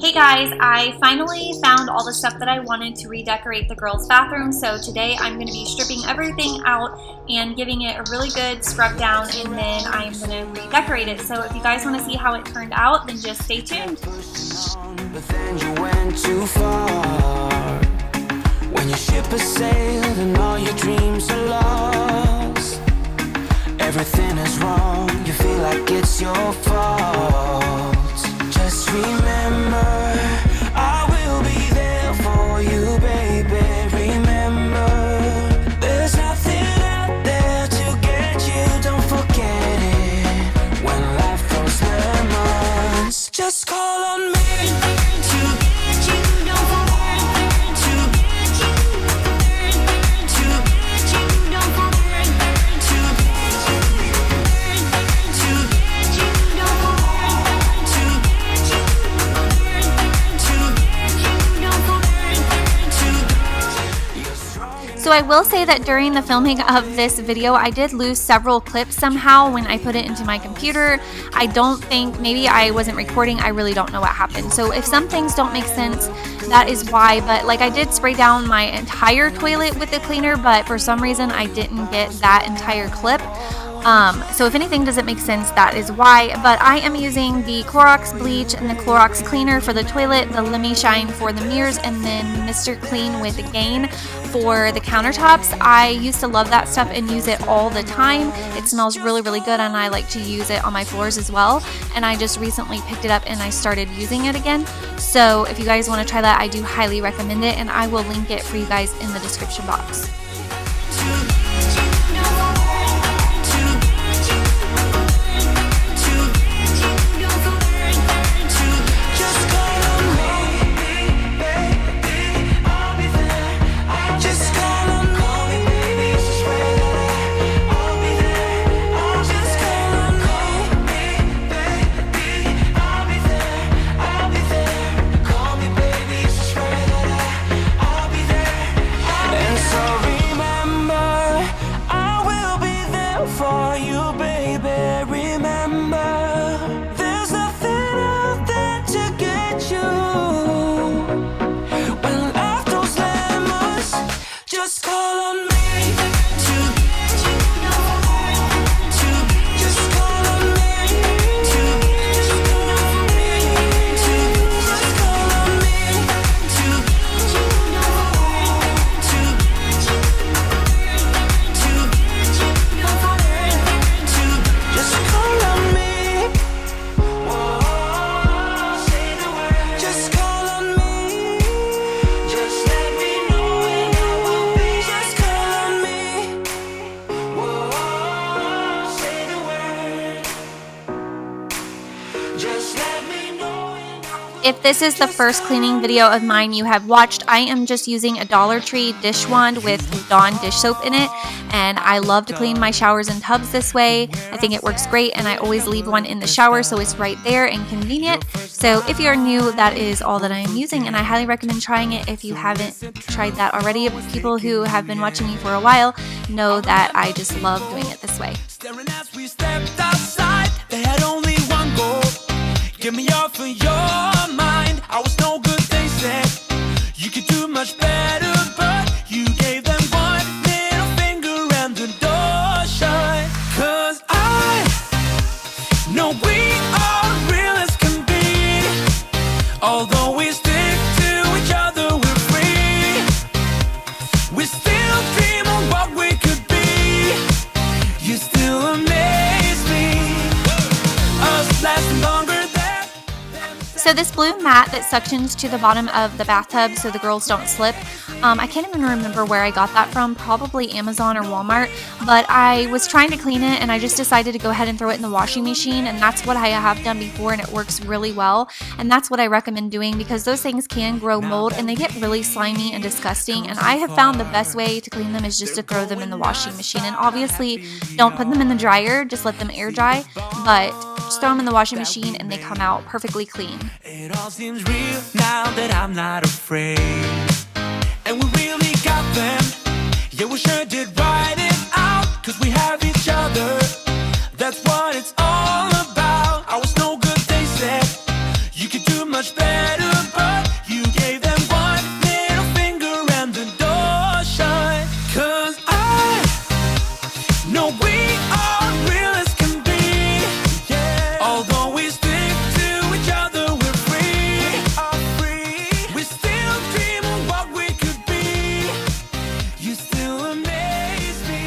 Hey guys, I finally found all the stuff that I wanted to redecorate the girls' bathroom, so today I'm going to be stripping everything out and giving it a really good scrub down, and then I'm going to redecorate it. So if you guys want to see how it turned out, then just stay tuned. But then you went too far. When your ship has sailed and all your dreams are lost, everything is wrong, you feel like it's your fault. Just remember, I will be there for you, baby. Remember, there's nothing out there to get you. Don't forget it. When life throws lemons, just call on me to get you. Don't forget to get you. To get you. Don't forget to get you. To get you. Don't forget to get you. So I will say that during the filming of this video, I did lose several clips somehow when I put it into my computer. I don't think, maybe I wasn't recording, I really don't know what happened. So if some things don't make sense, that is why. But like, I did spray down my entire toilet with the cleaner, but for some reason I didn't get that entire clip. So if anything doesn't make sense, that is why. But I am using the Clorox bleach and the Clorox cleaner for the toilet, the Lemmy Shine for the mirrors, and then Mr. Clean with Gain for the countertops. I used to love that stuff and use it all the time. It smells really, really good, and I like to use it on my floors as well. And I just recently picked it up and I started using it again. So if you guys want to try that, I do highly recommend it, and I will link it for you guys in the description box. If this is the first cleaning video of mine you have watched, I am just using a Dollar Tree dish wand with Dawn dish soap in it, and I love to clean my showers and tubs this way. I think it works great, and I always leave one in the shower so it's right there and convenient. So if you're new, that is all that I am using, and I highly recommend trying it if you haven't tried that already. People who have been watching me for a while know that I just love doing it this way. Get me off of your mind. I was no good, they said. You could do much better, but you gave them one little finger and the door shut. 'Cause I know we are real as can be. Although we stick to each other, we're free. We still dream of what we could be. You still amaze me. Us lasting longer. So this blue mat that suctions to the bottom of the bathtub so the girls don't slip, I can't even remember where I got that from, probably Amazon or Walmart, but I was trying to clean it and I just decided to go ahead and throw it in the washing machine, and that's what I have done before, and it works really well, and that's what I recommend doing because those things can grow mold and they get really slimy and disgusting, and I have found the best way to clean them is just to throw them in the washing machine. And obviously don't put them in the dryer, just let them air dry, but just throw them in the washing machine and they come out perfectly clean. It all seems real now that I'm not afraid. And we really got them. Yeah, we sure did write it out. 'Cause we have each other. That's what it's all about. I was no good, they said. You could do much better, but you gave them one little finger and the door shut. 'Cause I know we are real as can be, yeah. Although we stick to each other, we're free. We are free. We still dream of what we could be. You still amaze me.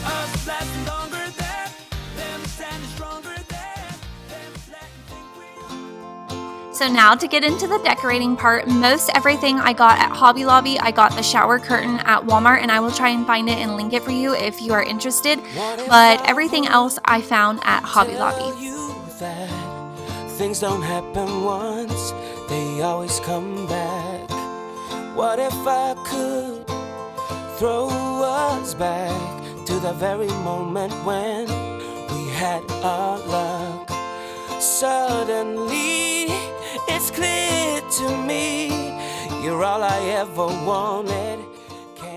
Us lasting longer than them, standing stronger than them, letting think we. So now to get into the decorating part, most everything I got at Hobby Lobby. I got the shower curtain at Walmart, and I will try and find it and link it for you if you are interested. But everything else I found at Hobby Lobby. You that things don't happen once, they always come back. What if I could throw us back to the very moment when we had our luck? Suddenly it's clear to me, you're all I ever wanted.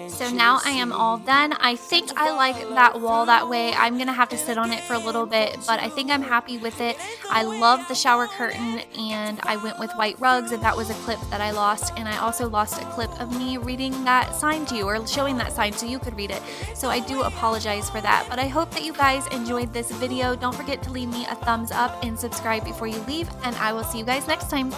So now I am all done. I think I like that wall that way. I'm going to have to sit on it for a little bit, but I think I'm happy with it. I love the shower curtain, and I went with white rugs, and that was a clip that I lost. And I also lost a clip of me reading that sign to you, or showing that sign so you could read it. So I do apologize for that, but I hope that you guys enjoyed this video. Don't forget to leave me a thumbs up and subscribe before you leave, and I will see you guys next time.